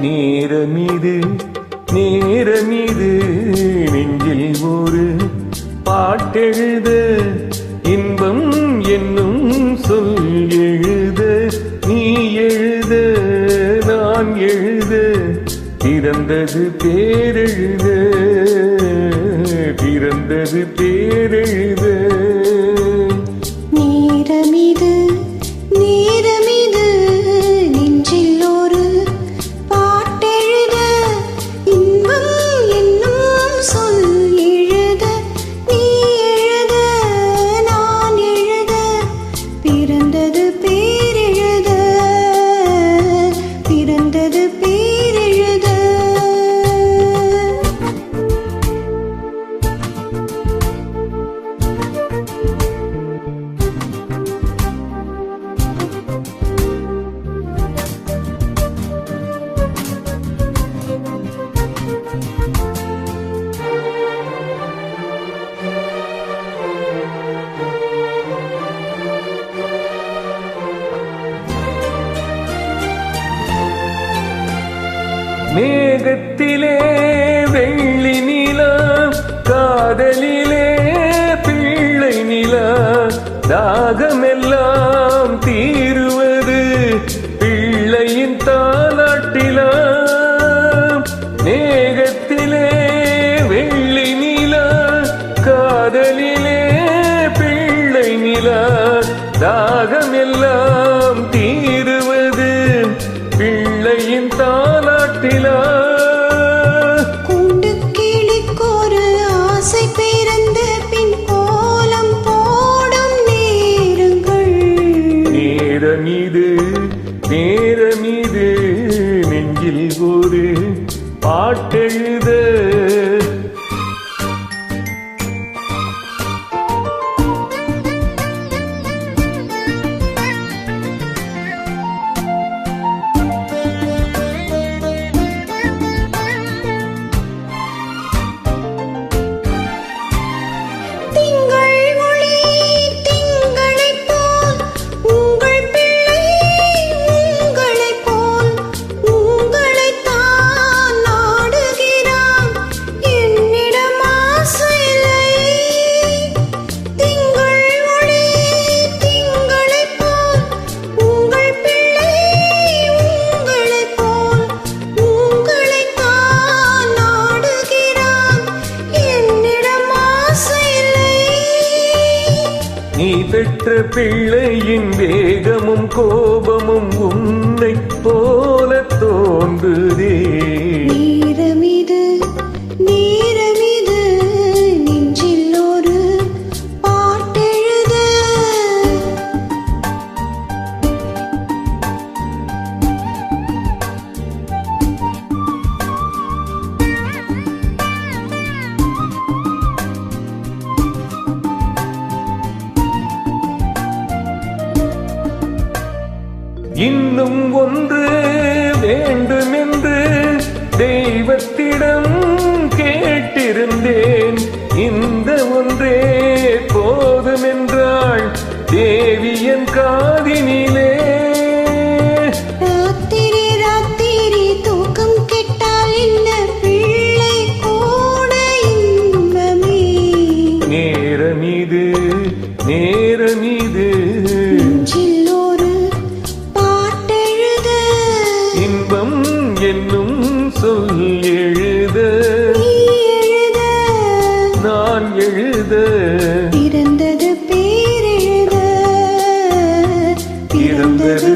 நேரமிது நேரமிது நெஞ்சில் ஒரு பாட்டெழுத இன்பம் என்னும் சொல் எழுத நீ எழுத நான் எழுத பிறந்தது பேரெழுத பிறந்தது பேரெழுத நேரமிது நேரமிது நெஞ்சில் ஒரு பாட்டெழுத இன்பம் என்னும் சொல் எழுத நீ எழுத நான் எழுத பிறந்தது பேரெழுத பிறந்தது பேரெழுத மேகத்திலே வெள்ளி நிலா காதலிலே பிள்ளை நிலா தாகமெல்லாம் தீருவது பிள்ளையின் தாலாட்டிலா மேகத்திலே வெள்ளி நிலா காதலிலே பிள்ளை நிலா தாகமெல்லாம் தீருவது பிள்ளையின் தாலாட்டிலா கூண்டு கிளிக்கொரு ஆசை பிறந்த பின் கோலம் போடும் நேரங்கள் நேரமிது நேரமிது நெஞ்சில் ஒரு பாட்டெழுத நீ பெற்ற பிள்ளையின் வேகமும் கோபமும் உன்னை போல தோன்றுதே நேரமிது நேரமிது நெஞ்சில் ஒரு பாட்டெழுத இன்னும் ஒன்று வேண்டுமென்று தெய்வத்திடம் கேட்டிருந்தேன் இந்த ஒன்றே போதுமென்றாள் தேவியன் காதினிலே ராத்திரி ராத்திரி தூக்கம் கெட்டால் என்ன பிள்ளை கூட இன்பமே நேரமிது நேரமிது நெஞ்சில் ஒரு பாட்டெழுத இன்பம் என்னும் சொல் எழுத நீ எழுத நான் எழுத பிறந்தது பேரெழுத பிறந்தது